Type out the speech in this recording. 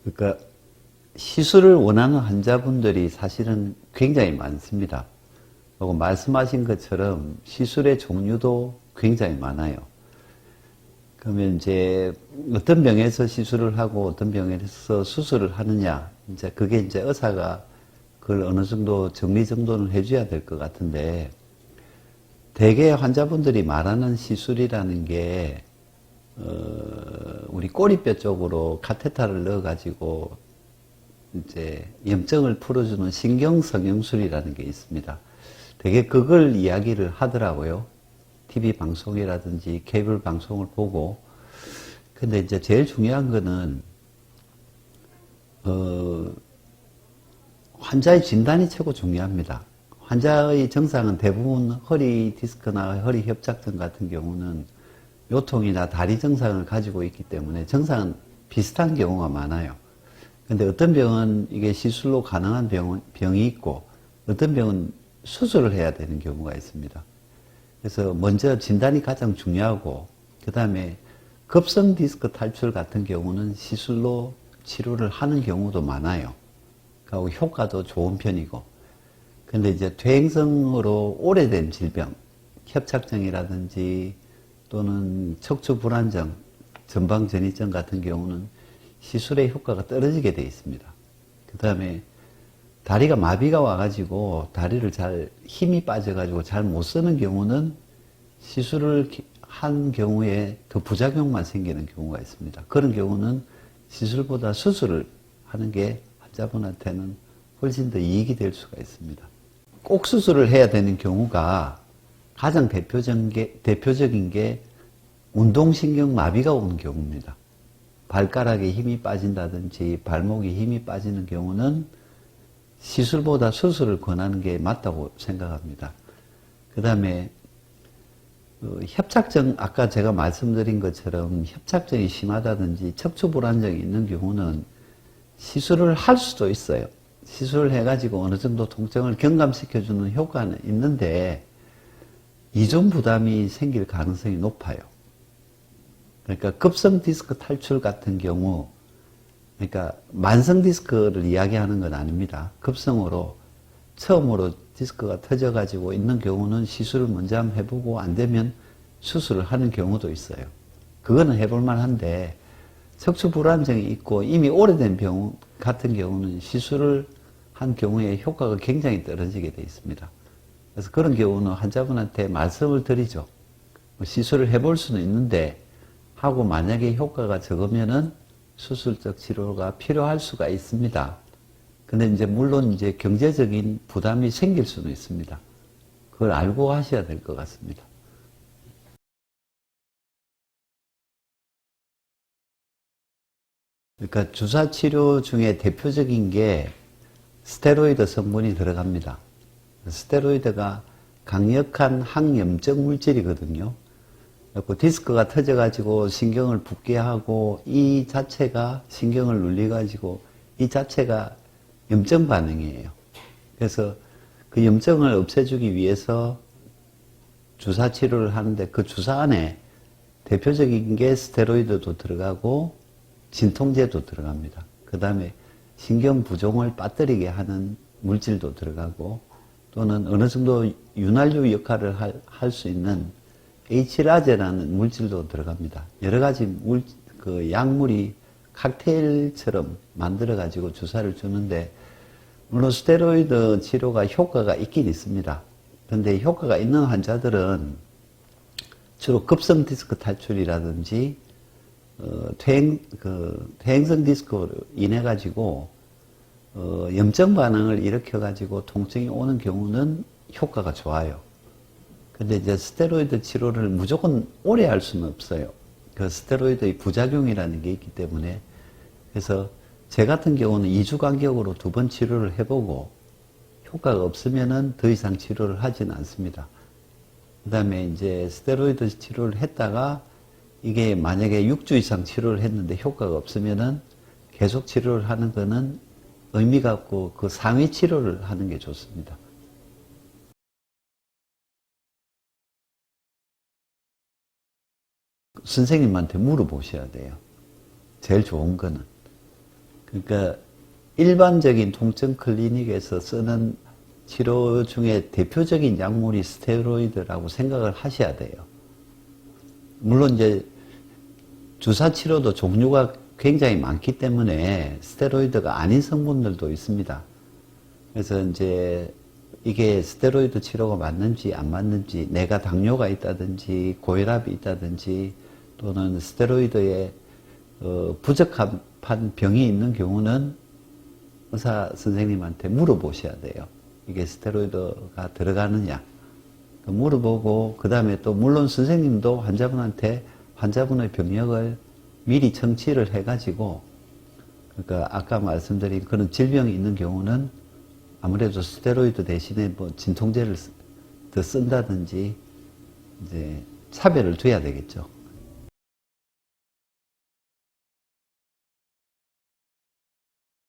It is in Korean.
그러니까 시술을 원하는 환자분들이 사실은 굉장히 많습니다. 그리고 말씀하신 것처럼 시술의 종류도 굉장히 많아요. 그러면 이제 어떤 병에서 시술을 하고 어떤 병에서 수술을 하느냐, 이제 그게 이제 의사가 그걸 어느 정도 정리정돈을 해줘야 될 것 같은데, 대개 환자분들이 말하는 시술이라는 게 우리 꼬리뼈 쪽으로 카테터를 넣어가지고 이제 염증을 풀어주는 신경성형술이라는 게 있습니다. 되게 그걸 이야기를 하더라고요. TV 방송이라든지 케이블 방송을 보고. 근데 이제 제일 중요한 거는 환자의 진단이 최고 중요합니다. 환자의 증상은 대부분 허리 디스크나 허리 협착증 같은 경우는 요통이나 다리 증상을 가지고 있기 때문에 증상은 비슷한 경우가 많아요. 근데 어떤 병은 이게 시술로 가능한 병이 있고 어떤 병은 수술을 해야 되는 경우가 있습니다. 그래서 먼저 진단이 가장 중요하고 그 다음에 급성 디스크 탈출 같은 경우는 시술로 치료를 하는 경우도 많아요. 그리고 효과도 좋은 편이고. 근데 이제 퇴행성으로 오래된 질병, 협착증이라든지 또는 척추 불안정, 전방전이증 같은 경우는 시술의 효과가 떨어지게 되어 있습니다. 그 다음에 다리가 마비가 와가지고 다리를 잘 힘이 빠져가지고 잘 못 쓰는 경우는 시술을 한 경우에 더 부작용만 생기는 경우가 있습니다. 그런 경우는 시술보다 수술을 하는 게 환자분한테는 훨씬 더 이익이 될 수가 있습니다. 꼭 수술을 해야 되는 경우가 가장 대표적인 게 운동신경 마비가 오는 경우입니다. 발가락에 힘이 빠진다든지 발목에 힘이 빠지는 경우는 시술보다 수술을 권하는 게 맞다고 생각합니다. 그 다음에 협착증, 아까 제가 말씀드린 것처럼 협착증이 심하다든지 척추불안증이 있는 경우는 시술을 할 수도 있어요. 시술을 해가지고 어느 정도 통증을 경감시켜주는 효과는 있는데 이중 부담이 생길 가능성이 높아요. 그러니까 급성 디스크 탈출 같은 경우, 그러니까 만성 디스크를 이야기하는 건 아닙니다. 급성으로 처음으로 디스크가 터져가지고 있는 경우는 시술을 먼저 한번 해보고 안 되면 수술을 하는 경우도 있어요. 그거는 해볼만 한데 척추 불안증이 있고 이미 오래된 병 같은 경우는 시술을 한 경우에 효과가 굉장히 떨어지게 되어 있습니다. 그래서 그런 경우는 환자분한테 말씀을 드리죠. 시술을 해볼 수는 있는데 하고 만약에 효과가 적으면은 수술적 치료가 필요할 수가 있습니다. 근데 이제 물론 이제 경제적인 부담이 생길 수는 있습니다. 그걸 알고 하셔야 될 것 같습니다. 그러니까 주사 치료 중에 대표적인 게 스테로이드 성분이 들어갑니다. 스테로이드가 강력한 항염증 물질이거든요. 그래서 디스크가 터져가지고 신경을 붓게 하고 이 자체가 신경을 눌려가지고 이 자체가 염증 반응이에요. 그래서 그 염증을 없애주기 위해서 주사 치료를 하는데 그 주사 안에 대표적인 게 스테로이드도 들어가고 진통제도 들어갑니다. 그 다음에 신경 부종을 빠뜨리게 하는 물질도 들어가고 또는 어느 정도 윤활유 역할을 할 수 있는 H라제라는 물질도 들어갑니다. 여러 가지 그 약물이 칵테일처럼 만들어가지고 주사를 주는데 물론 스테로이드 치료가 효과가 있긴 있습니다. 근데 효과가 있는 환자들은 주로 급성 디스크 탈출이라든지 퇴행성 디스크로 인해 가지고 염증 반응을 일으켜 가지고 통증이 오는 경우는 효과가 좋아요. 근데 이제 스테로이드 치료를 무조건 오래 할 수는 없어요. 그 스테로이드의 부작용이라는 게 있기 때문에. 그래서 제 같은 경우는 2주 간격으로 2번 치료를 해보고 효과가 없으면은 더 이상 치료를 하지는 않습니다. 그 다음에 이제 스테로이드 치료를 했다가 이게 만약에 6주 이상 치료를 했는데 효과가 없으면은 계속 치료를 하는 거는 의미가 없고 그 상위 치료를 하는 게 좋습니다. 선생님한테 물어보셔야 돼요. 제일 좋은 거는. 그러니까 일반적인 통증 클리닉에서 쓰는 치료 중에 대표적인 약물이 스테로이드라고 생각을 하셔야 돼요. 물론 이제 주사 치료도 종류가 굉장히 많기 때문에 스테로이드가 아닌 성분들도 있습니다. 그래서 이제 이게 스테로이드 치료가 맞는지 안 맞는지, 내가 당뇨가 있다든지 고혈압이 있다든지 또는 스테로이드에 부적합한 병이 있는 경우는 의사 선생님한테 물어보셔야 돼요. 이게 스테로이드가 들어가느냐 물어보고, 그 다음에 또 물론 선생님도 환자분한테 환자분의 병력을 미리 청취를 해가지고, 그러니까 아까 말씀드린 그런 질병이 있는 경우는 아무래도 스테로이드 대신에 뭐 진통제를 더 쓴다든지 이제 차별을 둬야 되겠죠.